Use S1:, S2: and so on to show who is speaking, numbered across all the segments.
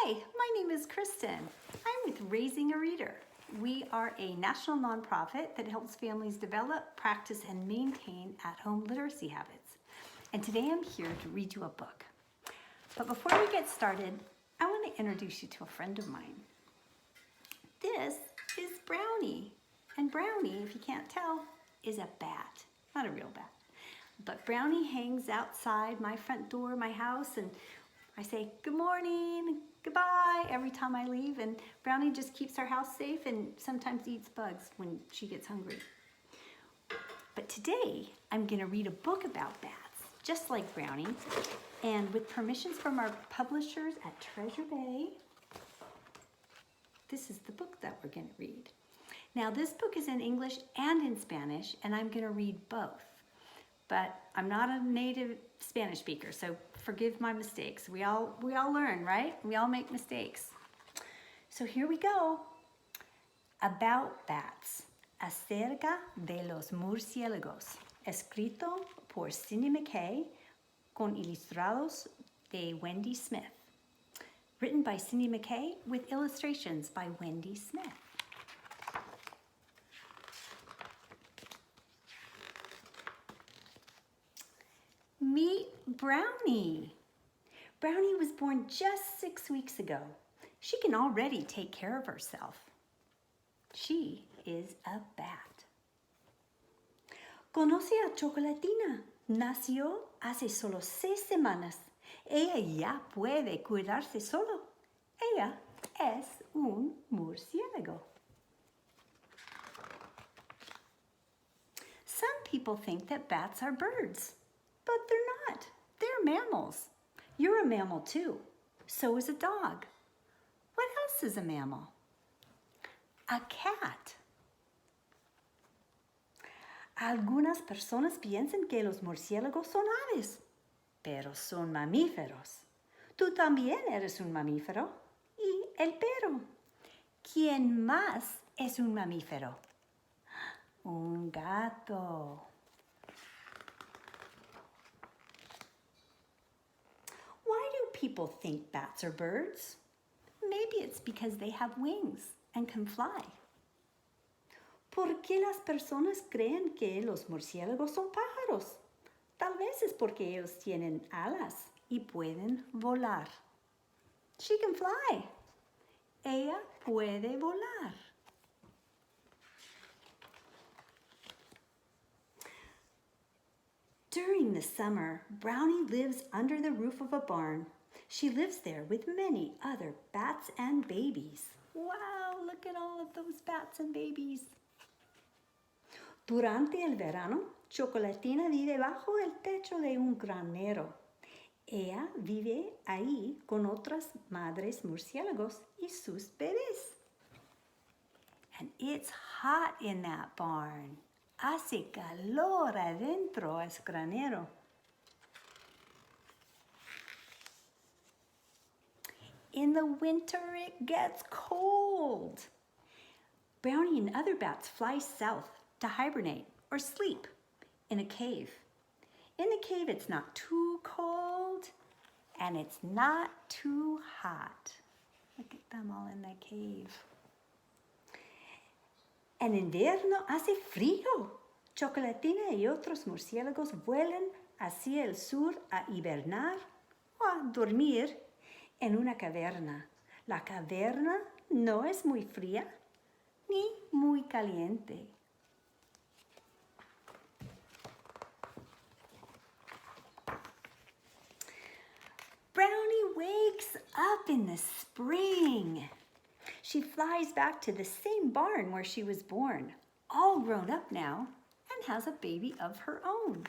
S1: Hi, my name is Kristen. I'm with Raising a Reader. We are a national nonprofit that helps families develop, practice, and maintain at-home literacy habits. And today I'm here to read you a book. But before we get started, I want to introduce you to a friend of mine. This is Brownie. And Brownie, if you can't tell, is a bat. Not a real bat. But Brownie hangs outside my front door, my house, and I say, good morning, goodbye, every time I leave. And Brownie just keeps our house safe and sometimes eats bugs when she gets hungry. But today, I'm gonna read a book about bats, just like Brownie. And with permissions from our publishers at Treasure Bay, this is the book that we're gonna read. Now, this book is in English and in Spanish, and I'm gonna read both. But I'm not a native Spanish speaker, so forgive my mistakes. We all learn, right? We all make mistakes. So here we go. About bats. Acerca de los murciélagos. Escrito por Cindy McKay con ilustrados de Wendy Smith. Written by Cindy McKay with illustrations by Wendy Smith. Meet Brownie. Brownie was born just 6 weeks ago. She can already take care of herself. She is a bat. Conoce a Chocolatina. Nació hace solo 6 semanas. Ella ya puede cuidarse solo. Ella es un murciélago. Some people think that bats are birds. But they're not. They're mammals. You're a mammal too. So is a dog. What else is a mammal? A cat. Algunas personas piensan que los murciélagos son aves, pero son mamíferos. Tú también eres un mamífero. Y el perro. ¿Quién más es un mamífero? Un gato. People think bats are birds. Maybe it's because they have wings and can fly. ¿Por qué las personas creen que los murciélagos son pájaros? Tal vez es porque ellos tienen alas y pueden volar. She can fly. Ella puede volar. During the summer, Brownie lives under the roof of a barn. She lives there with many other bats and babies. Wow, look at all of those bats and babies. Durante el verano, Chocolatina vive bajo el techo de un granero. Ella vive ahí con otras madres murciélagos y sus bebés. And it's hot in that barn. Hace calor adentro ese granero. In the winter, it gets cold. Brownie and other bats fly south to hibernate or sleep in a cave. In the cave, it's not too cold and it's not too hot. Look at them all in the cave. En invierno hace frío. Chocolatina y otros murciélagos vuelan hacia el sur a hibernar o a dormir en una caverna. La caverna no es muy fría ni muy caliente. Brownie wakes up in the spring. She flies back to the same barn where she was born, all grown up now, and has a baby of her own.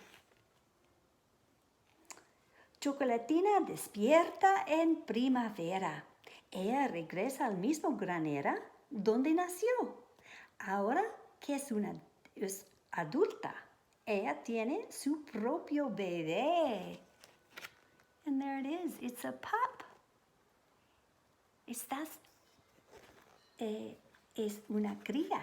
S1: Chocolatina despierta en primavera. Ella regresa al mismo granero donde nació. Ahora que es adulta, ella tiene su propio bebé. And there it is. It's a pup. Es una cría.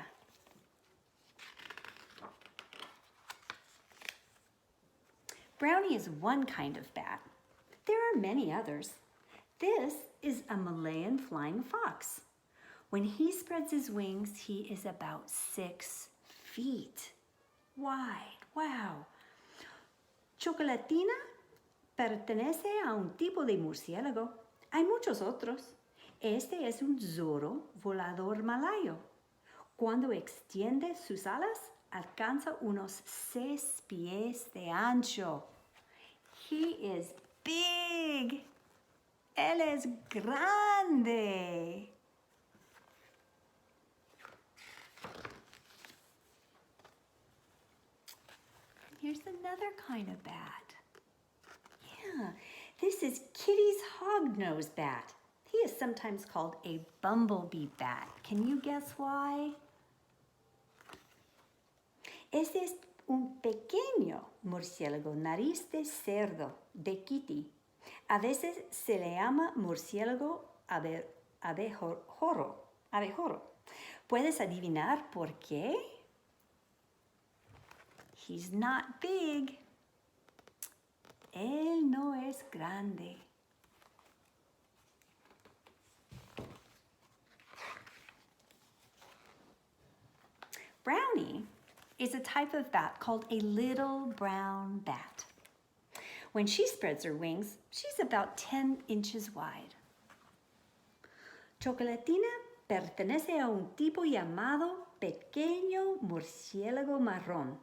S1: Brownie is one kind of bat. There are many others. This is a Malayan flying fox. When he spreads his wings, he is about 6 feet wide. Wow. Chocolatina pertenece a un tipo de murciélago. Hay muchos otros. Este es un zorro volador malayo. Cuando extiende sus alas, alcanza unos 6 pies de ancho. He is big. Él es grande. Here's another kind of bat. Yeah, this is Kitty's hognose bat. He is sometimes called a bumblebee bat. Can you guess why? Este es un pequeño murciélago nariz de cerdo de Kitty. A veces se le llama murciélago abejorro. ¿Puedes adivinar por qué? He's not big. Él no es grande. Brownie is a type of bat called a little brown bat. When she spreads her wings, she's about 10 inches wide. Chocolatina pertenece a un tipo llamado pequeño murciélago marrón.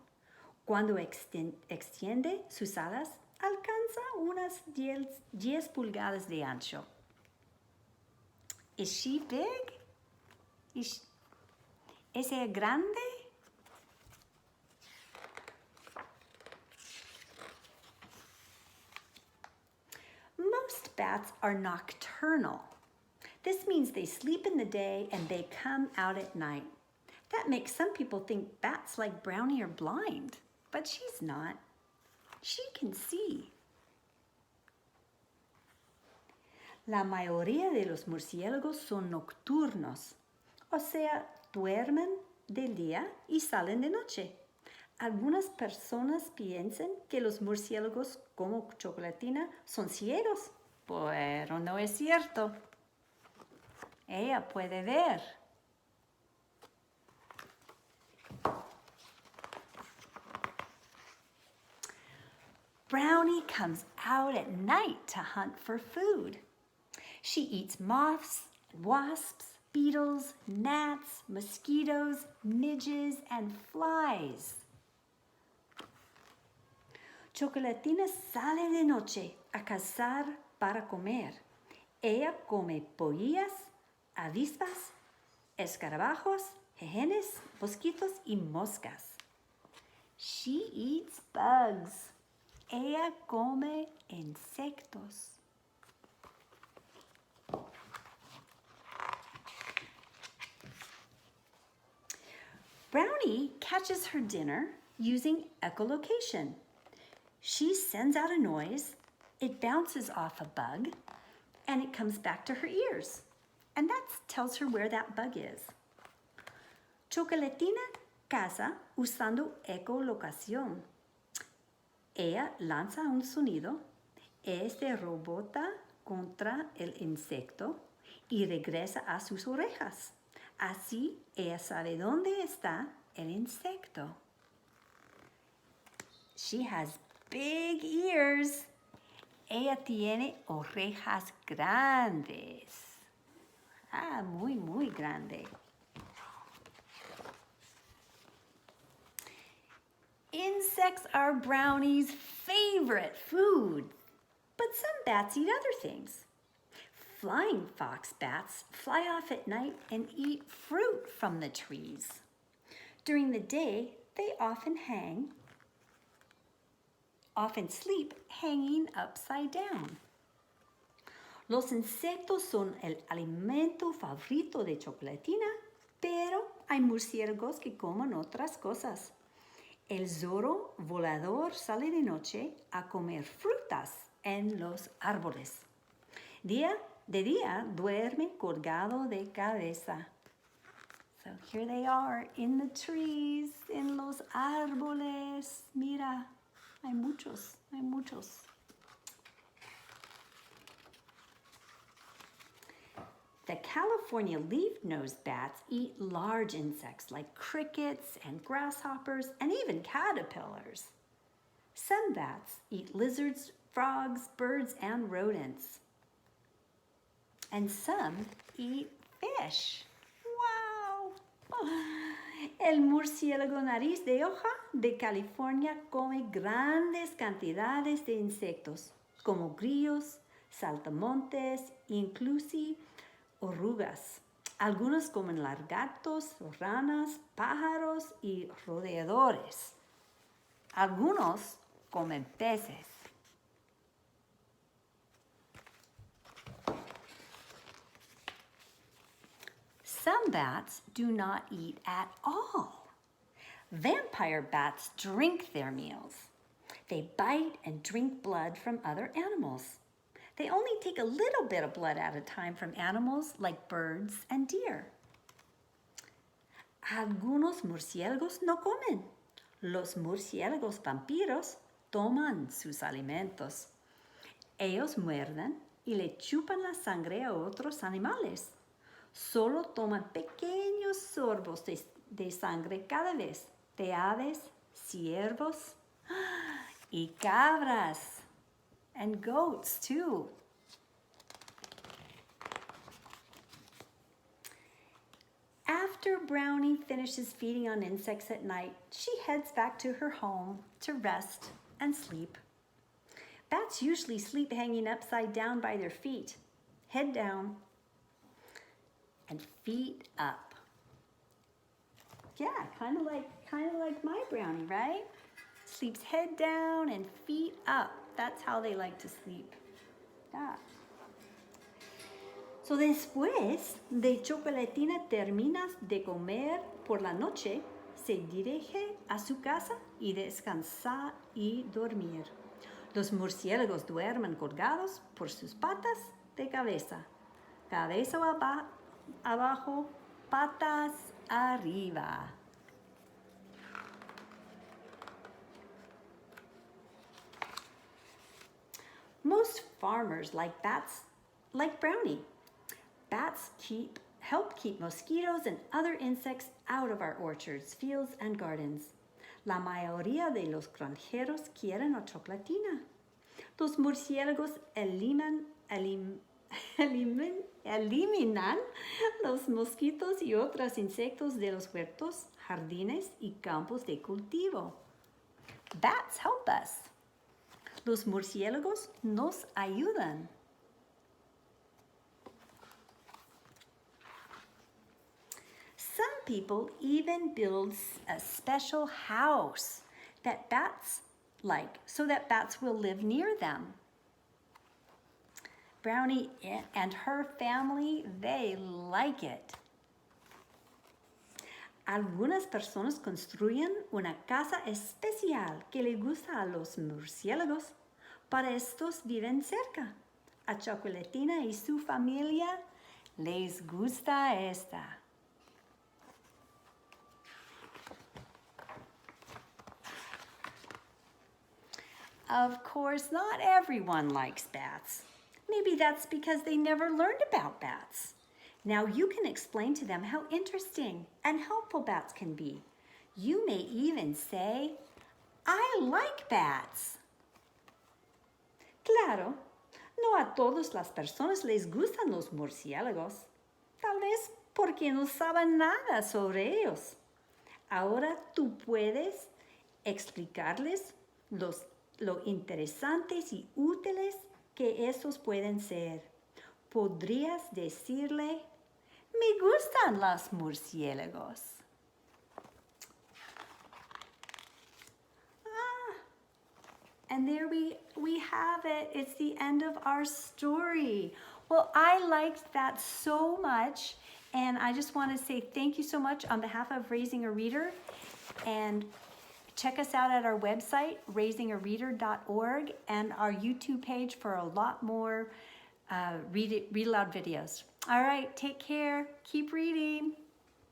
S1: Cuando extiende sus alas, alcanza unas 10 pulgadas de ancho. Is she big? ¿Es ella grande? Most bats are nocturnal. This means they sleep in the day and they come out at night. That makes some people think bats like Brownie are blind, but she's not. She can see. La mayoría de los murciélagos son nocturnos, o sea, duermen del día y salen de noche. Algunas personas piensan que los murciélagos como Chocolatina son ciegos, pero no es cierto. Ella puede ver. Brownie comes out at night to hunt for food. She eats moths, wasps, beetles, gnats, mosquitoes, midges, and flies. Chocolatina sale de noche a cazar para comer. Ella come polillas, avispas, escarabajos, jejenes, mosquitos y moscas. She eats bugs. Ella come insectos. Brownie catches her dinner using echolocation. She sends out a noise, it bounces off a bug, and it comes back to her ears. And that tells her where that bug is. Chocolatina caza usando ecolocación. Ella lanza un sonido, este rebota contra el insecto y regresa a sus orejas. Así ella sabe dónde está el insecto. She has big ears. Ella tiene orejas grandes. Muy, muy grande. Insects are Brownie's favorite food, but some bats eat other things. Flying fox bats fly off at night and eat fruit from the trees. During the day, they often sleep hanging upside down. Los insectos son el alimento favorito de Chocolatina, pero hay murciélagos que comen otras cosas. El zorro volador sale de noche a comer frutas en los árboles. De día duerme colgado de cabeza. So here they are in the trees, en los árboles. Mira, hay muchos. The California leaf-nosed bats eat large insects like crickets and grasshoppers and even caterpillars. Some bats eat lizards, frogs, birds, and rodents. And some eat fish. Wow! El murciélago nariz de hoja de California come grandes cantidades de insectos, como grillos, saltamontes, incluso orugas. Algunos comen lagartos, ranas, pájaros y roedores. Algunos comen peces. Some bats do not eat at all. Vampire bats drink their meals. They bite and drink blood from other animals. They only take a little bit of blood at a time from animals like birds and deer. Algunos murciélagos no comen. Los murciélagos vampiros toman sus alimentos. Ellos muerden y le chupan la sangre a otros animales. Solo toman pequeños sorbos de sangre cada vez, de aves, ciervos y cabras. And goats too. After Brownie finishes feeding on insects at night, she heads back to her home to rest and sleep. Bats usually sleep hanging upside down by their feet, head down and feet up. Yeah, kind of like my Brownie, right? Sleeps head down and feet up. That's how they like to sleep. Yeah. So después de Chocolatina termina de comer por la noche, se dirige a su casa y descansa y dormir. Los murciélagos duermen colgados por sus patas de cabeza. Cabeza abajo, patas arriba. Most farmers like bats, like Brownie. Bats help keep mosquitoes and other insects out of our orchards, fields, and gardens. La mayoría de los granjeros quieren a Chocolatina. Los murciélagos eliminan los mosquitos y otros insectos de los huertos, jardines y campos de cultivo. Bats help us. Los murciélagos nos ayudan. Some people even build a special house that bats like, so that bats will live near them. Brownie and her family, they like it. Algunas personas construyen una casa especial que le gusta a los murciélagos. Para estos viven cerca. A Chocolatina y su familia les gusta esta. Of course, not everyone likes bats. Maybe that's because they never learned about bats. Now you can explain to them how interesting and helpful bats can be. You may even say, I like bats. Claro, no a todas las personas les gustan los murciélagos. Tal vez porque no saben nada sobre ellos. Ahora tú puedes explicarles lo interesantes y útiles que esos pueden ser. Podrías decirle, me gustan los murciélagos. And there we have it. It's the end of our story. Well, I liked that so much. And I just want to say thank you so much on behalf of Raising a Reader. And check us out at our website, raisingareader.org, and our YouTube page for a lot more read aloud videos. All right, take care. Keep reading.